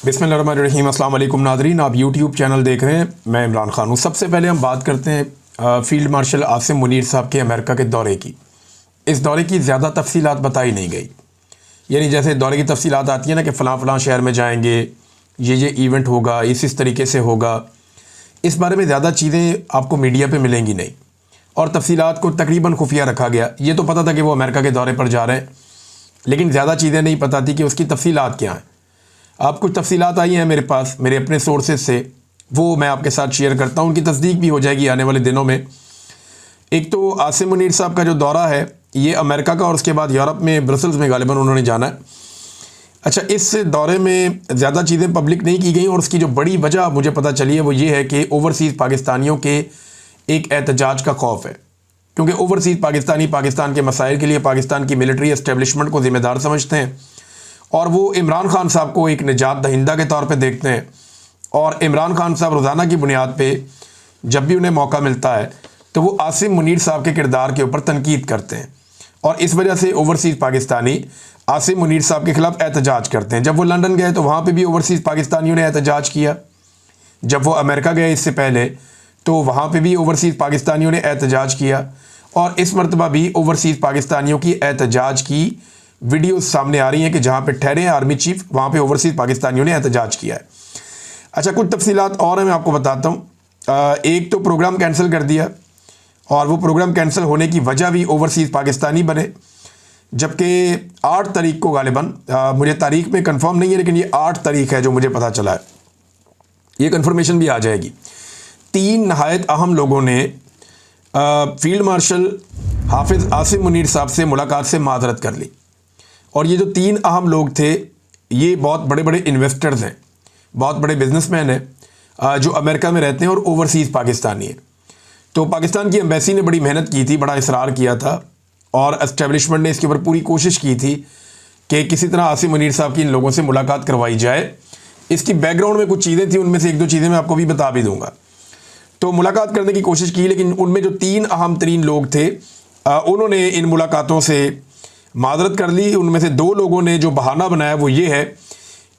बिस्मिल्लाहिर्रहमानिर्रहीम। अस्सलाम वालेकुम नाज़रीन, आप यूट्यूब चैनल देख रहे हैं। मैं इमरान खान हूँ। सबसे पहले हम बात करते हैं फ़ील्ड मार्शल आसिम मुनीर साहब के अमेरिका के दौरे की। इस दौरे की ज़्यादा तफसीलात बताई नहीं गई, यानी जैसे दौरे की तफसीलात आती है ना कि फ़लाँ शहर में जाएंगे, ये इवेंट होगा, इस तरीके से होगा। इस बारे में ज़्यादा चीज़ें आपको मीडिया पर मिलेंगी नहीं, और तफसीलात को तकरीबन खुफिया रखा गया। ये तो पता था कि वो अमेरिका के दौरे पर जा रहे हैं, लेकिन ज़्यादा चीज़ें नहीं पता थी कि उसकी तफसीलात क्या हैं। आप कुछ तफसीलात आई हैं मेरे पास मेरे अपने सोर्सेज से, वो मैं आपके साथ शेयर करता हूँ। उनकी तस्दीक भी हो जाएगी आने वाले दिनों में। एक तो आसिम मुनीर साहब का जो दौरा है ये अमेरिका का, और उसके बाद यूरोप में ब्रसल्स में गालिबन उन्होंने जाना है। अच्छा, इस दौरे में ज़्यादा चीज़ें पब्लिक नहीं की गई, और उसकी जो बड़ी वजह मुझे पता चली है वो ये है कि ओवरसीज़ पाकिस्तानियों के एक एहतजाज का खौफ है, क्योंकि ओवरसीज़ पाकिस्तानी पाकिस्तान के मसाइल के लिए पाकिस्तान की मिलिट्री एस्टेब्लिशमेंट को ज़िम्मेदार समझते हैं, और वो इमरान खान साहब को एक निजात दहिंदा के तौर पे देखते हैं। और इमरान खान साहब रोज़ाना की बुनियाद पे जब भी उन्हें मौका मिलता है तो वो आसिम मुनीर साहब के किरदार के ऊपर तनकीद करते हैं, और इस वजह से ओवरसीज़ पाकिस्तानी आसिम मुनीर साहब के ख़िलाफ़ एहतजाज करते हैं। जब वो लंदन गए तो वहाँ पर भी ओवरसीज़ पाकिस्तानियों ने एहतजाज किया। जब वो अमेरिका गए इससे पहले तो वहाँ पर भी ओवरसीज़ पाकिस्तानियों ने एहतजाज किया, और इस मरतबा भी ओवरसीज़ पाकिस्तानियों की एहतजाज की वीडियोस सामने आ रही हैं कि जहाँ पे ठहरे हैं आर्मी चीफ, वहाँ पे ओवरसीज़ पाकिस्तानियों ने एहतजाज किया है। अच्छा, कुछ तफसीलात और हैं, मैं आपको बताता हूँ। एक तो प्रोग्राम कैंसिल कर दिया, और वो प्रोग्राम कैंसिल होने की वजह भी ओवरसीज़ पाकिस्तानी बने। जबकि 8 तारीख को गालिबन, मुझे तारीख में कंफर्म नहीं है, लेकिन ये 8 तारीख है जो मुझे पता चला है, ये कंफर्मेशन भी आ जाएगी। 3 नहायत अहम लोगों ने फील्ड मार्शल हाफिज़ आसिम मुनीर साहब से मुलाकात से माजरत कर ली। और ये जो 3 अहम लोग थे ये बहुत बड़े बड़े इन्वेस्टर्स हैं, बहुत बड़े बिजनेसमैन हैं, जो अमेरिका में रहते हैं और ओवरसीज़ पाकिस्तानी हैं। तो पाकिस्तान की एम्बेसी ने बड़ी मेहनत की थी, बड़ा इसरार किया था, और एस्टेब्लिशमेंट ने इसके ऊपर पूरी कोशिश की थी कि किसी तरह आसिम मुनीर साहब की इन लोगों से मुलाकात करवाई जाए। इसकी बैकग्राउंड में कुछ चीज़ें थी, उनमें से 1-2 चीज़ें मैं आपको भी बता भी दूँगा। तो मुलाकात करने की कोशिश की, लेकिन उनमें जो 3 अहम तरीन लोग थे उन्होंने इन मुलाकातों से माजरत कर ली। उनमें से 2 लोगों ने जो बहाना बनाया वो ये है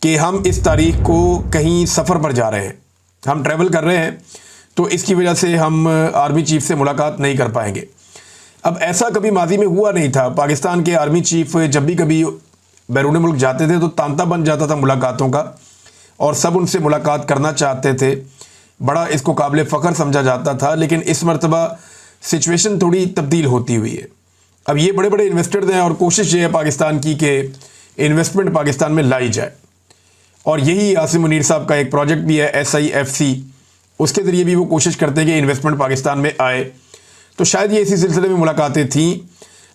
कि हम इस तारीख को कहीं सफ़र पर जा रहे हैं, हम ट्रैवल कर रहे हैं, तो इसकी वजह से हम आर्मी चीफ से मुलाकात नहीं कर पाएंगे। अब ऐसा कभी माजी में हुआ नहीं था। पाकिस्तान के आर्मी चीफ जब भी कभी बैरून मुल्क जाते थे तो तांता बन जाता था मुलाकातों का, और सब उनसे मुलाकात करना चाहते थे, बड़ा इसको काबिल फ़ख्र समझा जाता था। लेकिन इस मरतबा सिचुएशन थोड़ी तब्दील होती हुई है। अब ये बड़े बड़े इन्वेस्टर्स हैं, और कोशिश ये है पाकिस्तान की कि इन्वेस्टमेंट पाकिस्तान में लाई जाए, और यही आसिम मुनीर साहब का एक प्रोजेक्ट भी है SIFC, उसके ज़रिए भी वो कोशिश करते हैं कि इन्वेस्टमेंट पाकिस्तान में आए। तो शायद ये इसी सिलसिले में मुलाकातें थीं,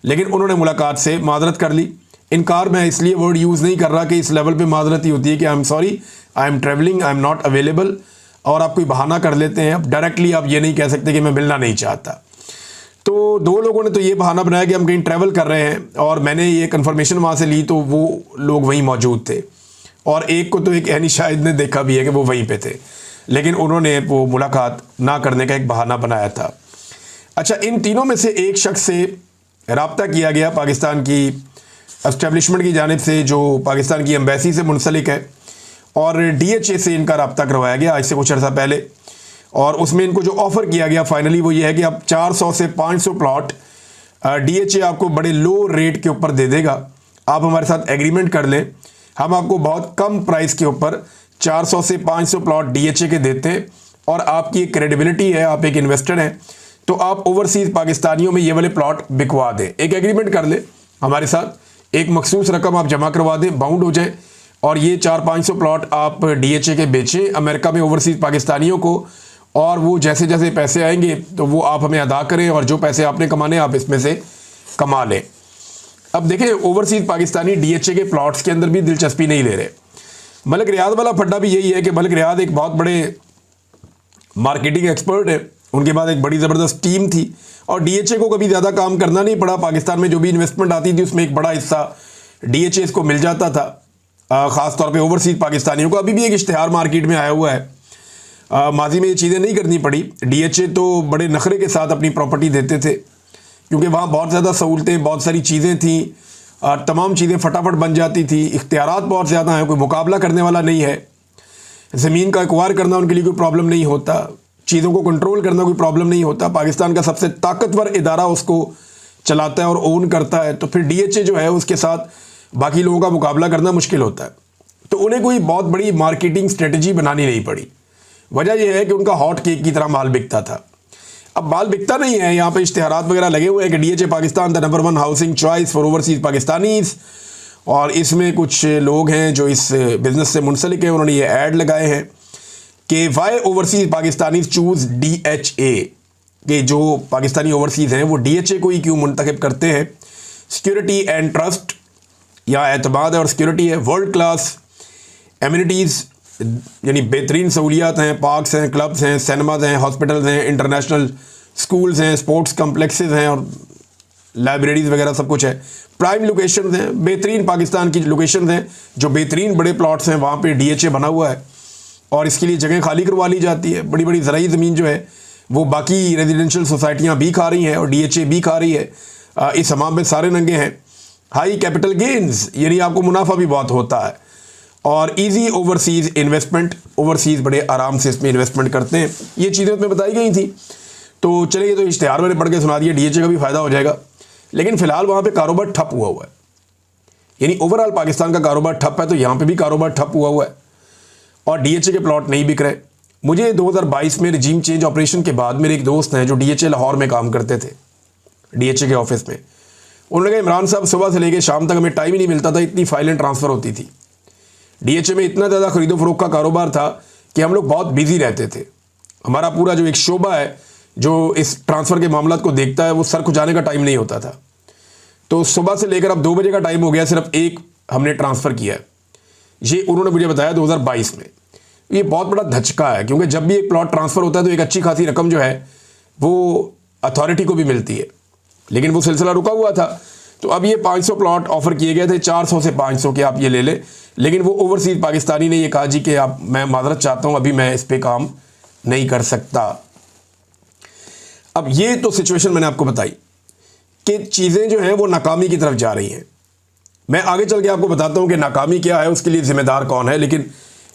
लेकिन उन्होंने मुलाकात से माजरत कर ली। इनकार मैं इसलिए वर्ड यूज़ नहीं कर रहा कि इस लेवल पर माजरत ही होती है कि I am sorry, I am travelling, I am not available, और आप कोई बहाना कर लेते हैं। अब डायरेक्टली आप ये नहीं कह सकते कि मैं मिलना नहीं चाहता। तो 2 लोगों ने तो ये बहाना बनाया कि हम कहीं ट्रैवल कर रहे हैं, और मैंने ये कंफर्मेशन वहाँ से ली तो वो लोग वहीं मौजूद थे, और एक को तो एक ऐनी शाहिद ने देखा भी है कि वो वहीं पे थे, लेकिन उन्होंने वो मुलाकात ना करने का एक बहाना बनाया था। अच्छा, इन तीनों में से एक शख्स से रब्ता किया गया पाकिस्तान की एस्टेब्लिशमेंट की जानिब से, जो पाकिस्तान की एम्बेसी से मुंसलिक है, और DHA से इनका रब्ता करवाया गया आज से कुछ अर्सा पहले। और उसमें इनको जो ऑफ़र किया गया फाइनली वो ये है कि आप 400 से 500 प्लॉट DHA आपको बड़े लो रेट के ऊपर दे देगा। आप हमारे साथ एग्रीमेंट कर लें, हम आपको बहुत कम प्राइस के ऊपर 400 से 500 प्लॉट DHA के देते हैं, और आपकी एक क्रेडिबिलिटी है, आप एक इन्वेस्टर हैं, तो आप ओवरसीज़ पाकिस्तानियों में ये वाले प्लॉट बिकवा दें। एक एग्रीमेंट कर लें हमारे साथ, एक मखसूस रकम आप जमा करवा दें, बाउंड हो जाए, और ये 400-500 प्लॉट आप DHA के बेचें अमेरिका में ओवरसीज़ पाकिस्तानियों को, और वो जैसे जैसे पैसे आएंगे तो वो आप हमें अदा करें, और जो पैसे आपने कमाने आप इसमें से कमा लें। अब देखें, ओवरसीज़ पाकिस्तानी DHA के प्लॉट्स के अंदर भी दिलचस्पी नहीं ले रहे। मलिक रियाद वाला फड्डा भी यही है कि मलिक रियाद एक बहुत बड़े मार्केटिंग एक्सपर्ट है, उनके पास एक बड़ी ज़बरदस्त टीम थी, और DHA को कभी ज़्यादा काम करना नहीं पड़ा। पाकिस्तान में जो भी इन्वेस्टमेंट आती थी उसमें एक बड़ा हिस्सा DHA को मिल जाता था, ख़ास तौर पे ओवरसीज़ पाकिस्तानियों को। अभी भी एक इश्तिहार मार्केट में आया हुआ है, माजी में ये चीज़ें नहीं करनी पड़ी। DHA तो बड़े नखरे के साथ अपनी प्रॉपर्टी देते थे, क्योंकि वहाँ बहुत ज़्यादा सहूलतें, बहुत सारी चीज़ें थीं, और तमाम चीज़ें फटाफट बन जाती थी, इख्तियारात बहुत ज़्यादा हैं, कोई मुकाबला करने वाला नहीं है। ज़मीन का एक्वायर करना उनके लिए कोई प्रॉब्लम नहीं होता, चीज़ों को कंट्रोल करना कोई प्रॉब्लम नहीं होता। पाकिस्तान का सबसे ताकतवर इदारा उसको चलाता है और ओन करता है, तो फिर डीएचए जो है उसके साथ बाकी लोगों का मुकाबला करना मुश्किल होता है। तो उन्हें कोई बहुत बड़ी मार्केटिंग स्ट्रेटजी बनानी नहीं पड़ी। वजह यह है कि उनका हॉट केक की तरह माल बिकता था। अब माल बिकता नहीं है, यहाँ पे इश्तिहारात वगैरह लगे हुए हैं कि DHA Pakistan the number 1 housing choice for overseas Pakistanis, और इसमें कुछ लोग हैं जो इस बिज़नेस से मुंसलिक हैं, उन्होंने ये ऐड लगाए हैं कि why overseas Pakistanis choose DHA, कि जो पाकिस्तानी ओवरसीज़ हैं वो डीएचए को ही क्यों मुंतखब करते हैं। सिक्योरिटी एंड ट्रस्ट, या एतमाद है और सिक्योरिटी है, वर्ल्ड क्लास एमिनिटीज़ यानी बेहतरीन सहूलियात हैं, पार्क्स हैं, क्लब्स हैं, सिनेमाज हैं, हॉस्पिटल्स हैं, इंटरनेशनल स्कूल्स हैं, स्पोर्ट्स कम्प्लेक्सेस हैं और लाइब्रेरीज़ वगैरह सब कुछ है। प्राइम लोकेशन हैं, बेहतरीन पाकिस्तान की लोकेशन हैं, जो बेहतरीन बड़े प्लॉट्स हैं वहाँ पे डीएचए बना हुआ है और इसके लिए जगह खाली करवा ली जाती है। बड़ी बड़ी ज़राई ज़मीन जो है वो बाकी रेजिडेंशियल सोसाइटियाँ भी खा रही हैं और डीएचए भी खा रही है। इस हमाम में सारे नंगे हैं। हाई कैपिटल गेन्स, यानी आपको मुनाफा भी बहुत होता है, और इजी ओवरसीज़ इन्वेस्टमेंट, ओवरसीज़ बड़े आराम से इसमें इन्वेस्टमेंट करते हैं। ये चीज़ें उसमें बताई गई थी। तो चलिए, तो इश्तिहार मैंने पढ़ के सुना दिया, डीएचए का भी फ़ायदा हो जाएगा। लेकिन फ़िलहाल वहाँ पे कारोबार ठप हुआ है, यानी ओवरऑल पाकिस्तान का कारोबार ठप है, तो यहाँ पे भी कारोबार ठप हुआ है और डीएचए के प्लॉट नहीं बिक रहे। मुझे 2022 में रजीम चेंज ऑपरेशन के बाद मेरे एक दोस्त हैं जो डीएचए लाहौर में काम करते थे, डीएचए के ऑफिस में। उन्होंने कहा, इमरान साहब सुबह से लेकर शाम तक हमें टाइम ही नहीं मिलता था, इतनी फाइलें ट्रांसफ़र होती थी। डीएचए में इतना ज़्यादा खरीदो फरोख्त का कारोबार था कि हम लोग बहुत बिजी रहते थे। हमारा पूरा जो एक शोबा है जो इस ट्रांसफ़र के मामलों को देखता है, वो सर खुजाने का टाइम नहीं होता था। तो सुबह से लेकर अब 2 बजे का टाइम हो गया, सिर्फ एक हमने ट्रांसफ़र किया है। ये उन्होंने मुझे बताया 2022 में। ये बहुत बड़ा धचका है, क्योंकि जब भी एक प्लॉट ट्रांसफ़र होता है तो एक अच्छी खासी रकम जो है वो अथॉरिटी को भी मिलती है, लेकिन वो सिलसिला रुका हुआ था। तो अब ये 500 प्लॉट ऑफ़र किए गए थे, 400 से 500 के आप ये ले लें, लेकिन वो ओवरसीज़ पाकिस्तानी ने ये कहा जी कि आप, मैं माजरत चाहता हूँ, अभी मैं इस पर काम नहीं कर सकता। अब ये तो सिचुएशन मैंने आपको बताई कि चीज़ें जो हैं वो नाकामी की तरफ जा रही हैं। मैं आगे चल के आपको बताता हूँ कि नाकामी क्या है, उसके लिए ज़िम्मेदार कौन है। लेकिन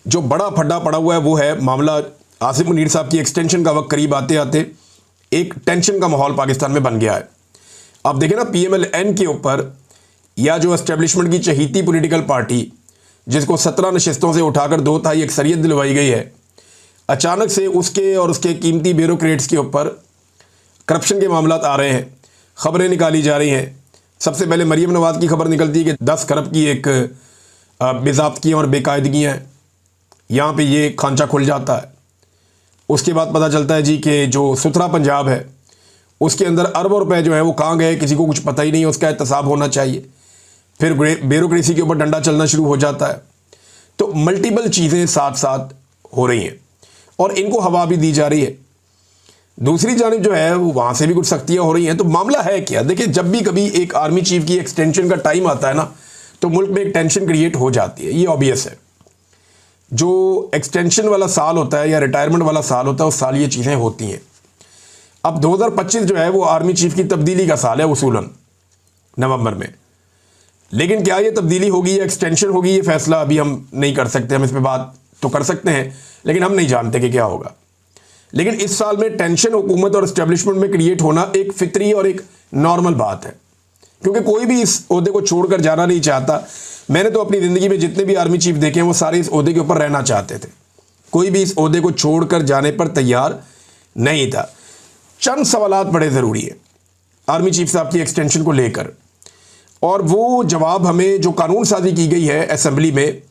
जो बड़ा फड्डा पड़ा हुआ है वो है मामला आसिफ मुनीर साहब की एक्सटेंशन का। वक्त करीब आते आते एक टेंशन का माहौल पाकिस्तान में बन गया है। आप देखें ना, PMLN के ऊपर, या जो एस्टेब्लिशमेंट की चहीती पॉलिटिकल पार्टी जिसको 17 नशिस्तों से उठाकर 2/3 अक्सरियत दिलवाई गई है, अचानक से उसके और उसके कीमती ब्यूरोक्रेट्स के ऊपर करप्शन के मामला आ रहे हैं, ख़बरें निकाली जा रही हैं। सबसे पहले मरीम नवाज़ की खबर निकलती है कि 10 खरब की एक बेज़ाब्तियाँ और बेकायदगियाँ हैं, यहाँ पे ये खांचा खुल जाता है। उसके बाद पता चलता है जी कि जो सुथरा पंजाब है उसके अंदर अरबों रुपए जो है वो कहाँ गए, किसी को कुछ पता ही नहीं, उसका एहतसाब होना चाहिए। फिर ब्यूरोक्रेसी के ऊपर डंडा चलना शुरू हो जाता है। तो मल्टीपल चीज़ें साथ साथ हो रही हैं और इनको हवा भी दी जा रही है। दूसरी जानिब जो है वो वहाँ से भी कुछ सख्तियाँ हो रही हैं। तो मामला है क्या? देखिए, जब भी कभी एक आर्मी चीफ की एक्सटेंशन का टाइम आता है ना, तो मुल्क में एक टेंशन क्रिएट हो जाती है, ये ऑब्वियस है। जो एक्सटेंशन वाला साल होता है या रिटायरमेंट वाला साल होता है, उस साल ये चीज़ें होती हैं। अब 2025 जो है वो आर्मी चीफ की तब्दीली का साल है उसूलन, नवंबर में। लेकिन क्या ये तब्दीली होगी या एक्सटेंशन होगी, ये फैसला अभी हम नहीं कर सकते। हम इस पर बात तो कर सकते हैं, लेकिन हम नहीं जानते कि क्या होगा। लेकिन इस साल में टेंशन हुकूमत और एस्टेब्लिशमेंट में क्रिएट होना एक फितरी और एक नॉर्मल बात है, क्योंकि कोई भी इस ओहदे को छोड़कर जाना नहीं चाहता। मैंने तो अपनी ज़िंदगी में जितने भी आर्मी चीफ देखे हैं वो सारे इस ओहदे के ऊपर रहना चाहते थे। कोई भी इस ओहदे को छोड़कर जाने पर तैयार नहीं था। चंद सवालात बड़े ज़रूरी है आर्मी चीफ साहब की एक्सटेंशन को लेकर, और वो जवाब हमें, जो कानून साजी की गई है असेंबली में,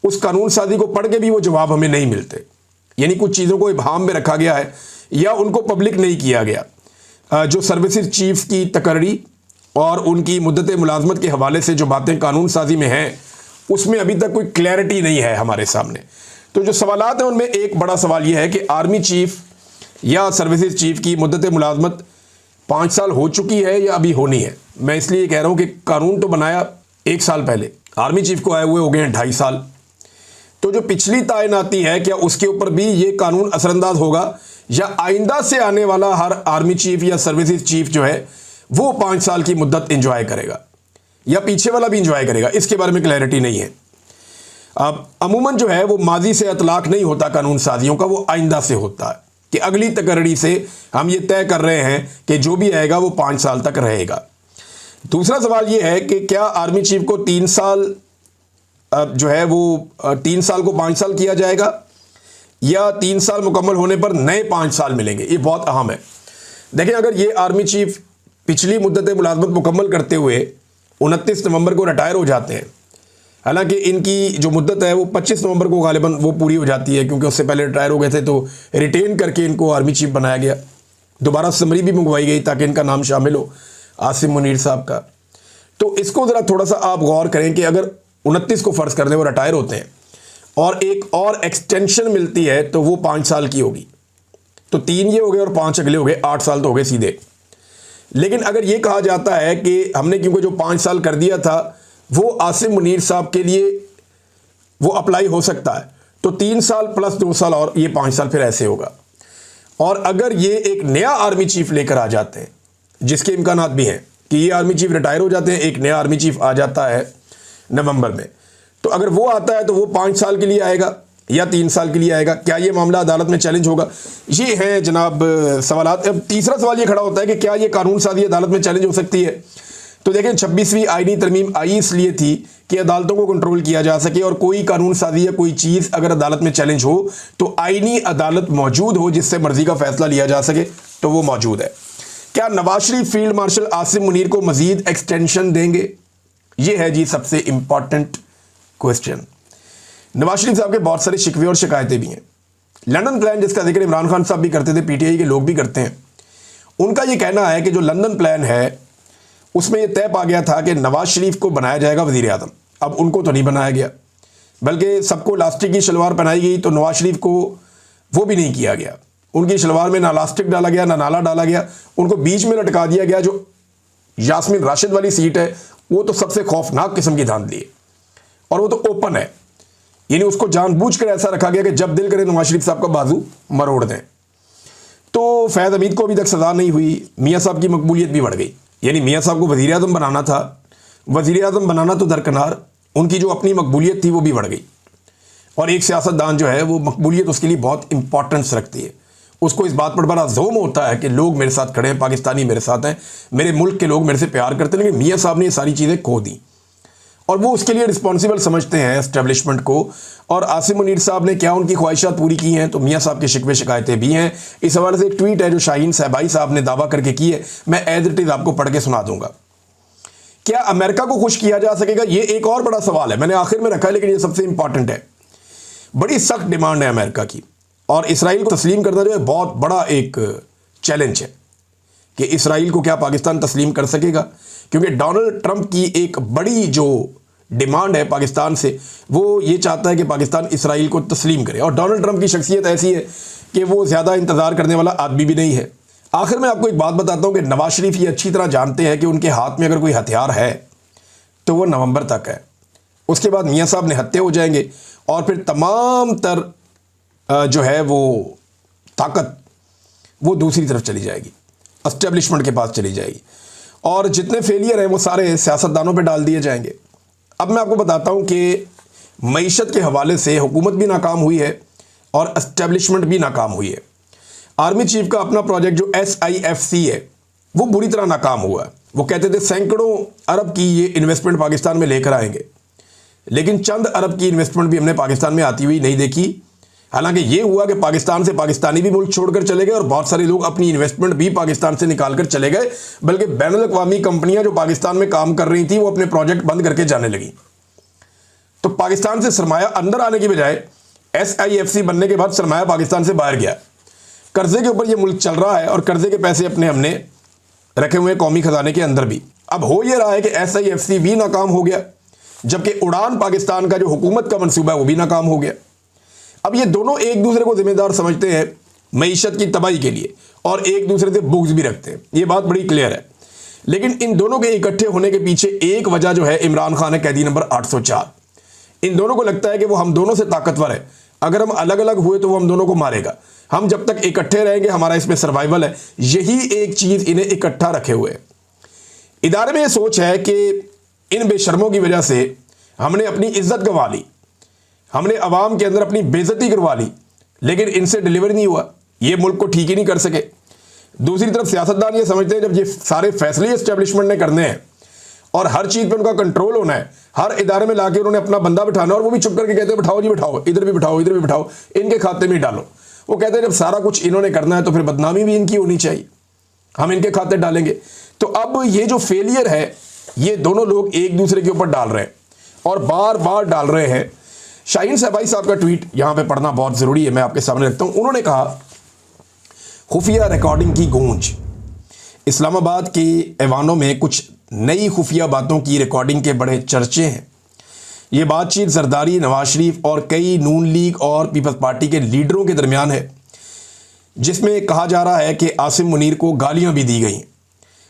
उस कानून साजी को पढ़ के भी वो जवाब हमें नहीं मिलते। यानी कुछ चीज़ों को इबाम में रखा गया है या उनको पब्लिक नहीं किया गया। जो सर्विसेज चीफ की तकर्री और उनकी मुद्दत मुलाजमत के हवाले से जो बातें कानून साजी में हैं, उसमें अभी तक कोई क्लैरिटी नहीं है हमारे सामने। तो जो सवालात हैं उनमें एक बड़ा सवाल यह है कि आर्मी चीफ या सर्विसेज चीफ की मुद्दत मुलाजमत 5 साल हो चुकी है या अभी होनी है। मैं इसलिए कह रहा हूँ कि कानून तो बनाया 1 साल पहले, आर्मी चीफ को आए हुए हो गए हैं 2.5 साल। तो जो पिछली तैनाती है, क्या उसके ऊपर भी ये कानून असरअंदाज होगा, या आइंदा से आने वाला हर आर्मी चीफ या सर्विसेज चीफ जो है वो 5 साल की मुद्दत इंजॉय करेगा, या पीछे वाला भी इंजॉय करेगा? इसके बारे में क्लैरिटी नहीं है। अब अमूमन जो है वो माजी से इतलाक नहीं होता कानून साजियों का, वो आइंदा से होता है कि अगली तकर्री से हम ये तय कर रहे हैं कि जो भी आएगा वो 5 साल तक रहेगा। दूसरा सवाल ये है कि क्या आर्मी चीफ को 3 साल जो है वो 3 साल को 5 साल किया जाएगा या 3 साल मुकम्मल होने पर नए 5 साल मिलेंगे। ये बहुत अहम है। देखें, अगर ये आर्मी चीफ पिछली मुद्दत मुलाजमत मुकम्मल करते हुए 29 नवंबर को रिटायर हो जाते हैं, हालांकि इनकी जो मुद्दत है वो 25 नवंबर को गालिबन वो पूरी हो जाती है, क्योंकि उससे पहले रिटायर हो गए थे, तो रिटेन करके इनको आर्मी चीफ बनाया गया। दोबारा समरी भी मंगवाई गई ताकि इनका नाम शामिल हो, आसिम मुनीर साहब का। तो इसको ज़रा थोड़ा सा आप गौर करें कि अगर 29 को फ़र्ज़ कर दें वो रिटायर होते हैं और एक और एक्सटेंशन मिलती है तो वो 5 साल की होगी, तो 3 ये हो गए और 5 अगले हो गए, 8 साल तो हो गए सीधे। लेकिन अगर ये कहा जाता है कि हमने क्योंकि जो 5 साल कर दिया था वो आसिम मुनीर साहब के लिए वो अप्लाई हो सकता है, तो 3 साल प्लस 2 साल और ये 5 साल फिर ऐसे होगा। और अगर ये एक नया आर्मी चीफ लेकर आ जाते हैं, जिसके इम्कानात भी हैं कि ये आर्मी चीफ रिटायर हो जाते हैं, एक नया आर्मी चीफ आ जाता है नवंबर में, तो अगर वो आता है तो वो 5 साल के लिए आएगा या 3 साल के लिए आएगा। क्या ये मामला अदालत में चैलेंज होगा? ये है जनाब सवालात। अब तीसरा सवाल ये खड़ा होता है कि क्या ये कानून साजी अदालत में चैलेंज हो सकती है? तो देखें, 26वीं आईनी तरमीम आई इसलिए थी कि अदालतों को कंट्रोल किया जा सके, और कोई कानून साजी या कोई चीज़ अगर अदालत में चैलेंज हो तो आईनी अदालत मौजूद हो जिससे मर्जी का फैसला लिया जा सके, तो वो मौजूद है। क्या नवाज शरीफ फील्ड मार्शल आसिम मुनीर को मजीद एक्सटेंशन देंगे? ये है जी सबसे इंपॉर्टेंट क्वेश्चन। नवाज शरीफ साहब के बहुत सारे शिकवे और शिकायतें भी हैं। लंदन प्लान जिसका जिक्र इमरान खान साहब भी करते थे, पीटीआई के लोग भी करते हैं, उनका ये कहना है कि जो लंदन प्लान है उसमें यह तय पा गया था कि नवाज शरीफ को बनाया जाएगा वजीर आज़म। अब उनको तो नहीं बनाया गया, बल्कि सबको लास्टिक की शलवार पहनाई गई, तो नवाज शरीफ को वो भी नहीं किया गया। उनकी शलवार में ना लास्टिक डाला गया ना नाला डाला गया, उनको बीच में लटका दिया गया। जो यास्मीन राशिद वाली सीट है वो तो सबसे खौफनाक किस्म की धांधली है, और वो तो ओपन है, यानी उसको जानबूझकर ऐसा रखा गया कि जब दिल करे नवाज शरीफ साहब का बाजू मरोड़ दें। तो फैज़ हमीद को अभी तक सज़ा नहीं हुई, मियाँ साहब की मकबूलियत भी बढ़ गई, यानी मियाँ साहब को वज़ीर आज़म बनाना था, वज़ीर आज़म बनाना तो दरकिनार, उनकी जो अपनी मकबूलियत थी वो भी बढ़ गई। और एक सियासतदान जो है वो मकबूलियत उसके लिए बहुत इंपॉर्टेंस रखती है, उसको इस बात पर बड़ा ज़ोम होता है कि लोग मेरे साथ खड़े हैं, पाकिस्तानी मेरे साथ हैं, मेरे मुल्क के लोग मेरे से प्यार करते हैं। लेकिन मियाँ साहब ने ये सारी चीज़ें खो दी और वो उसके लिए रिस्पॉन्सिबल समझते हैं एस्टेब्लिशमेंट को। और आसिम मुनीर साहब ने क्या उनकी ख्वाहिशात पूरी की हैं? तो मियाँ साहब के शिकवे शिकायतें भी हैं। इस हवाले से एक ट्वीट है जो शाहीन साहबाई साहब ने दावा करके की है, मैं एज इट इज़ आपको पढ़ के सुना दूंगा। क्या अमेरिका को खुश किया जा सकेगा? ये एक और बड़ा सवाल है, मैंने आखिर में रखा है, लेकिन ये सबसे इंपॉर्टेंट है। बड़ी सख्त डिमांड है अमेरिका की, और इसराइल को तस्लीम करना जो है बहुत बड़ा एक चैलेंज है कि इसराइल को क्या पाकिस्तान तस्लीम कर सकेगा, क्योंकि डोनाल्ड ट्रंप की एक बड़ी जो डिमांड है पाकिस्तान से, वो ये चाहता है कि पाकिस्तान इसराइल को तस्लीम करे। और डोनाल्ड ट्रंप की शख्सियत ऐसी है कि वो ज़्यादा इंतज़ार करने वाला आदमी भी नहीं है। आखिर में आपको एक बात बताता हूँ कि नवाज शरीफ ये अच्छी तरह जानते हैं कि उनके हाथ में अगर कोई हथियार है तो वो नवंबर तक है, उसके बाद मियाँ साहब निहत्थे हो जाएंगे और फिर तमाम तर जो है वो ताकत वो दूसरी तरफ चली जाएगी, एस्टेब्लिशमेंट के पास चली जाएगी, और जितने फेलियर हैं वो सारे सियासतदानों पे डाल दिए जाएंगे। अब मैं आपको बताता हूँ कि मईशत के हवाले से हुकूमत भी नाकाम हुई है और एस्टेब्लिशमेंट भी नाकाम हुई है। आर्मी चीफ का अपना प्रोजेक्ट जो SIFC है वो बुरी तरह नाकाम हुआ है। वो कहते थे सैकड़ों अरब की ये इन्वेस्टमेंट पाकिस्तान में लेकर आएंगे, लेकिन चंद अरब की इन्वेस्टमेंट भी हमने पाकिस्तान में आती हुई नहीं देखी। हालांकि ये हुआ कि पाकिस्तान से पाकिस्तानी भी मुल्क छोड़कर चले गए और बहुत सारे लोग अपनी इन्वेस्टमेंट भी पाकिस्तान से निकाल कर चले गए, बल्कि बैनुल-अक़वामी कंपनियां जो पाकिस्तान में काम कर रही थी वो अपने प्रोजेक्ट बंद करके जाने लगी। तो पाकिस्तान से सरमाया अंदर आने की बजाय SIFC बनने के बाद सरमाया पाकिस्तान से बाहर गया। कर्जे के ऊपर ये मुल्क चल रहा है और कर्जे के पैसे अपने हमने रखे हुए कौमी खजाने के अंदर भी। अब हो ये रहा है कि SIFC भी नाकाम हो गया, जबकि उड़ान पाकिस्तान का जो हुकूमत का मनसूबा है वो भी नाकाम हो गया। अब ये दोनों एक दूसरे को जिम्मेदार समझते हैं मईशत की तबाही के लिए और एक दूसरे से बुग़्ज़ भी रखते हैं, ये बात बड़ी क्लियर है। लेकिन इन दोनों के इकट्ठे होने के पीछे एक वजह जो है इमरान खान है, कैदी नंबर 804। इन दोनों को लगता है कि वो हम दोनों से ताकतवर है, अगर हम अलग अलग हुए तो वो हम दोनों को मारेगा, हम जब तक इकट्ठे रहेंगे हमारा इसमें सर्वाइवल है। यही एक चीज़ इन्हें इकट्ठा रखे हुए है। इदारे में ये सोच है कि इन बेशर्मों की वजह से हमने अपनी इज्जत गंवा ली, हमने अवाम के अंदर अपनी बेइज्जती करवा ली, लेकिन इनसे डिलीवर नहीं हुआ, ये मुल्क को ठीक ही नहीं कर सके। दूसरी तरफ सियासतदान ये समझते हैं जब ये सारे फैसले एस्टेब्लिशमेंट ने करने हैं और हर चीज़ पे उनका कंट्रोल होना है, हर इदारे में लाके उन्होंने अपना बंदा बिठाना, और वो भी चुप करके कहते हैं बिठाओ जी बिठाओ, इधर भी बिठाओ, इधर भी बिठाओ, इनके खाते में डालो। वो कहते हैं जब सारा कुछ इन्होंने करना है तो फिर बदनामी भी इनकी होनी चाहिए, हम इनके खाते डालेंगे। तो अब ये जो फेलियर है ये दोनों लोग एक दूसरे के ऊपर डाल रहे हैं और बार बार डाल रहे हैं। शाहीन सहबाई साहब का ट्वीट यहां पे पढ़ना बहुत ज़रूरी है, मैं आपके सामने रखता हूं। उन्होंने कहा खुफिया रिकॉर्डिंग की गूंज, इस्लामाबाद के ऐवानों में कुछ नई खुफिया बातों की रिकॉर्डिंग के बड़े चर्चे हैं। ये बातचीत जरदारी, नवाज शरीफ और कई नून लीग और पीपल्स पार्टी के लीडरों के दरमियान है, जिसमें कहा जा रहा है कि आसिम मुनीर को गालियां भी दी गई।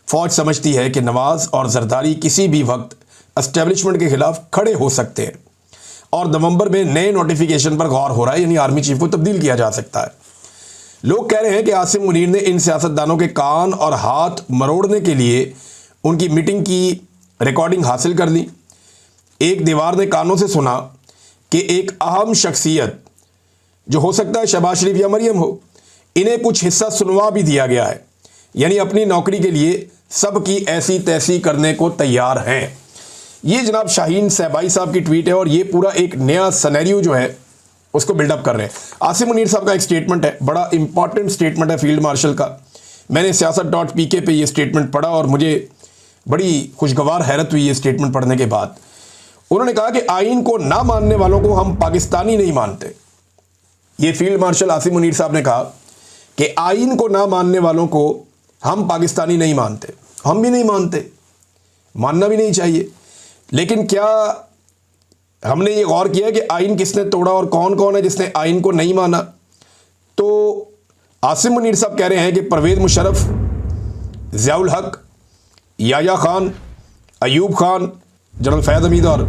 फौज समझती है कि नवाज और जरदारी किसी भी वक्त एस्टेब्लिशमेंट के खिलाफ खड़े हो सकते हैं और नवंबर में नए नोटिफिकेशन पर गौर हो रहा है, यानी आर्मी चीफ को तब्दील किया जा सकता है। लोग कह रहे हैं कि आसिम मुनीर ने इन सियासतदानों के कान और हाथ मरोड़ने के लिए उनकी मीटिंग की रिकॉर्डिंग हासिल कर ली। एक दीवार ने कानों से सुना कि एक अहम शख्सियत, जो हो सकता है शहबाज शरीफ या मरियम हो, इन्हें कुछ हिस्सा सुनवा भी दिया गया है, यानी अपनी नौकरी के लिए सबकी ऐसी तैसी करने को तैयार हैं। ये जनाब शाहीन सहबाई साहब की ट्वीट है और ये पूरा एक नया सिनेरियो जो है उसको बिल्डअप कर रहे हैं। आसिम मुनीर साहब का एक स्टेटमेंट है, बड़ा इंपॉर्टेंट स्टेटमेंट है फील्ड मार्शल का। मैंने siyaasat.pk पे ये स्टेटमेंट पढ़ा और मुझे बड़ी खुशगवार हैरत हुई ये स्टेटमेंट पढ़ने के बाद। उन्होंने कहा कि आइन को ना मानने वालों को हम पाकिस्तानी नहीं मानते। ये फील्ड मार्शल आसिम मुनीर साहब ने कहा कि आइन को ना मानने वालों को हम पाकिस्तानी नहीं मानते। हम भी नहीं मानते, मानना भी नहीं चाहिए, लेकिन क्या हमने ये गौर किया कि आइन किसने तोड़ा और कौन कौन है जिसने आइन को नहीं माना? तो आसिम मुनीर साहब कह रहे हैं कि परवेज़ मुशर्रफ, ज़ियाउल हक, याया खान, अयूब खान, जनरल फैज़ हमीद और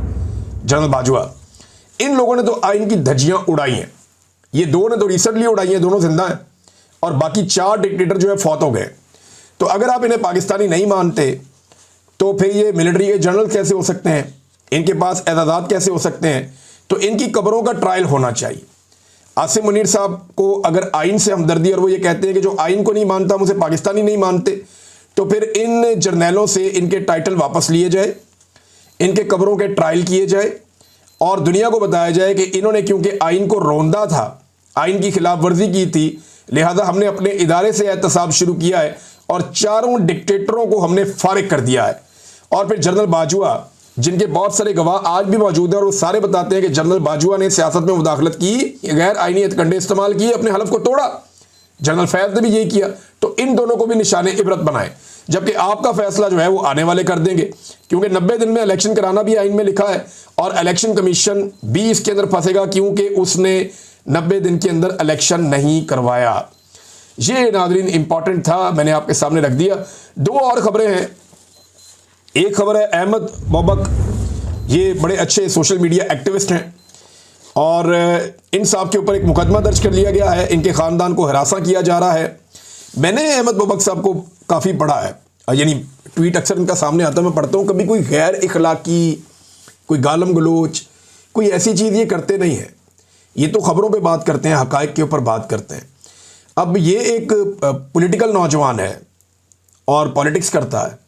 जनरल बाजवा, इन लोगों ने तो आइन की धज्जियां उड़ाई हैं। ये दो ने तो रिसेंटली उड़ाई हैं, दोनों जिंदा हैं, और बाकी 4 डिक्टेटर जो है फौत हो गए। तो अगर आप इन्हें पाकिस्तानी नहीं मानते तो फिर ये मिलिट्री के जनरल कैसे हो सकते हैं, इनके पास एजाज़ात कैसे हो सकते हैं? तो इनकी कब्रों का ट्रायल होना चाहिए। आसिम मुनीर साहब को अगर आइन से हमदर्दी, और वो ये कहते हैं कि जो आइन को नहीं मानता हम उसे पाकिस्तानी नहीं मानते, तो फिर इन जर्नैलों से इनके टाइटल वापस लिए जाए, इनके कब्रों के ट्रायल किए जाए और दुनिया को बताया जाए कि इन्होंने क्योंकि आइन को रोंदा था, आइन की खिलाफ वर्जी की थी, लिहाजा हमने अपने इदारे से एहतसाब शुरू किया है और 4 डिक्टेटरों को हमने फारिग कर दिया है। और फिर जनरल बाजवा, जिनके बहुत सारे गवाह आज भी मौजूद हैं और वो सारे बताते हैं कि जनरल बाजवा ने सियासत में मुदाखलत की, गैर आइनी हथकंडे इस्तेमाल किए, अपने हलफ को तोड़ा। जनरल फैज़ ने भी यही किया। तो इन दोनों को भी निशाने इबरत बनाए, जबकि आपका फैसला जो है वो आने वाले कर देंगे, क्योंकि 90 दिन में इलेक्शन कराना भी आइन में लिखा है और इलेक्शन कमीशन भी इसके अंदर फंसेगा क्योंकि उसने 90 दिन के अंदर इलेक्शन नहीं करवाया। ये नाज़रीन इंपॉर्टेंट था, मैंने आपके सामने रख दिया। 2 और खबरें हैं। एक खबर है अहमद बोबक, ये बड़े अच्छे सोशल मीडिया एक्टिविस्ट हैं और इन साहब के ऊपर एक मुकदमा दर्ज कर लिया गया है, इनके ख़ानदान को हरासा किया जा रहा है। मैंने अहमद बोबक साहब को काफ़ी पढ़ा है, यानी ट्वीट अक्सर इनका सामने आता है, मैं पढ़ता हूँ। कभी कोई गैर इखलाकी, कोई गालम गलोच, कोई ऐसी चीज़ ये करते नहीं है। ये तो ख़बरों पे बात करते हैं, हक़ाइक़ के ऊपर बात करते हैं। अब ये एक पॉलिटिकल नौजवान है और पॉलिटिक्स करता है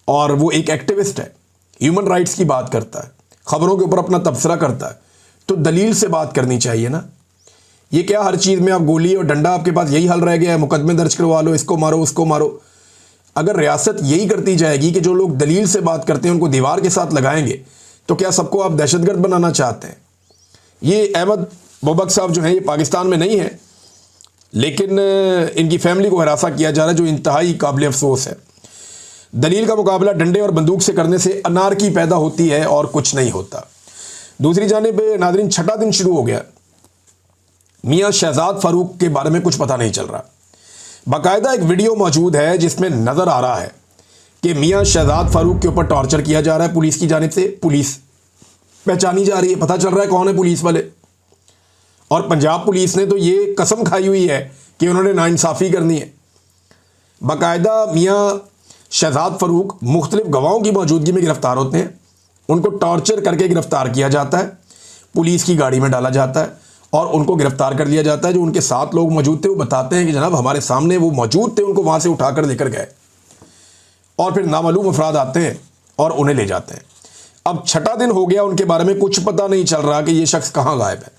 और वो एक एक्टिविस्ट है, ह्यूमन राइट्स की बात करता है, ख़बरों के ऊपर अपना तबसरा करता है, तो दलील से बात करनी चाहिए ना। ये क्या हर चीज़ में आप गोली और डंडा, आपके पास यही हल रह गया है, मुकदमे दर्ज करवा लो, इसको मारो उसको मारो। अगर रियासत यही करती जाएगी कि जो लोग दलील से बात करते हैं उनको दीवार के साथ लगाएंगे, तो क्या सबको आप दहशतगर्द बनाना चाहते हैं? ये अहमद बोबक साहब जो हैं ये पाकिस्तान में नहीं है, लेकिन इनकी फैमिली को हरासा किया जा रहा है, जो इंतहाई काबिल अफसोस है। दलील का मुकाबला डंडे और बंदूक से करने से अनारकी पैदा होती है और कुछ नहीं होता। दूसरी जानिब नाज़रीन, 6ठा दिन शुरू हो गया, मियाँ शहजाद फारूक के बारे में कुछ पता नहीं चल रहा। बाकायदा एक वीडियो मौजूद है जिसमें नज़र आ रहा है कि मियाँ शहजाद फारूक के ऊपर टॉर्चर किया जा रहा है पुलिस की जानिब से। पुलिस पहचानी जा रही है, पता चल रहा है कौन है पुलिस वाले। और पंजाब पुलिस ने तो ये कसम खाई हुई है कि उन्होंने नाइंसाफ़ी करनी है। बाकायदा मियाँ शहजाद फारूक मुख्तलिफ गवाहों की मौजूदगी में गिरफ़्तार होते हैं, उनको टॉर्चर करके गिरफ़्तार किया जाता है, पुलिस की गाड़ी में डाला जाता है और उनको गिरफ्तार कर लिया जाता है। जो उनके साथ लोग मौजूद थे वो बताते हैं कि जनाब हमारे सामने वो मौजूद थे, उनको वहाँ से उठाकर लेकर गए और फिर नामालूम अफराद आते हैं और उन्हें ले जाते हैं। अब छठा दिन हो गया, उनके बारे में कुछ पता नहीं चल रहा कि ये शख्स कहाँ गायब है।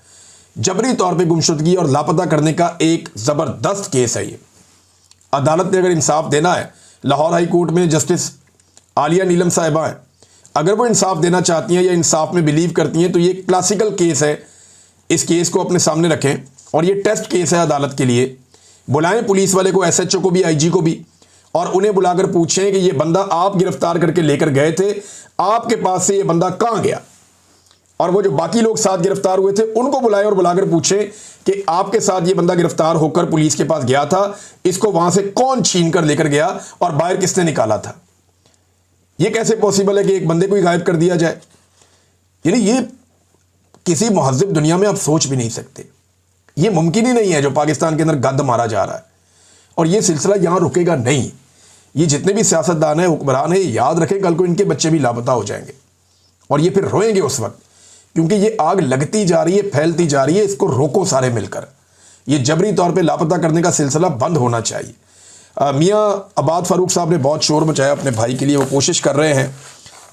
जबरी तौर पे गुमशुदगी और लापता करने का एक ज़बरदस्त केस है ये। अदालत ने अगर इंसाफ देना है, लाहौर हाई कोर्ट में जस्टिस आलिया नीलम साहिबा हैं, अगर वो इंसाफ देना चाहती हैं या इंसाफ में बिलीव करती हैं तो ये क्लासिकल केस है। इस केस को अपने सामने रखें और ये टेस्ट केस है अदालत के लिए। बुलाएं पुलिस वाले को, एसएचओ को भी, आईजी को भी, और उन्हें बुलाकर पूछें कि ये बंदा आप गिरफ्तार करके लेकर गए थे, आपके पास से ये बंदा कहाँ गया। और वो जो बाकी लोग साथ गिरफ्तार हुए थे उनको बुलाएं और बुलाकर पूछें कि आपके साथ ये बंदा गिरफ्तार होकर पुलिस के पास गया था, इसको वहां से कौन छीन कर लेकर गया और बाहर किसने निकाला था। ये कैसे पॉसिबल है कि एक बंदे को ही गायब कर दिया जाए। यानी ये किसी महज़िब दुनिया में आप सोच भी नहीं सकते। ये मुमकिन ही नहीं है जो पाकिस्तान के अंदर गंद मारा जा रहा है। और ये सिलसिला यहाँ रुकेगा नहीं। ये जितने भी सियासतदान हैं, हुक्मरान हैं, याद रखें कल को इनके बच्चे भी लापता हो जाएंगे और ये फिर रोएंगे उस वक्त, क्योंकि ये आग लगती जा रही है, फैलती जा रही है। इसको रोको सारे मिलकर। ये जबरी तौर पे लापता करने का सिलसिला बंद होना चाहिए। मियाँ अबाद फ़ारूक साहब ने बहुत शोर मचाया अपने भाई के लिए, वो कोशिश कर रहे हैं,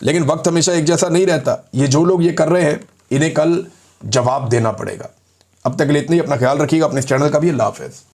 लेकिन वक्त हमेशा एक जैसा नहीं रहता। ये जो लोग ये कर रहे हैं इन्हें कल जवाब देना पड़ेगा। अब तक के लिए इतना ही। अपना ख्याल रखिएगा, अपने इस चैनल का भी। अल्लाह हाफ़िज़।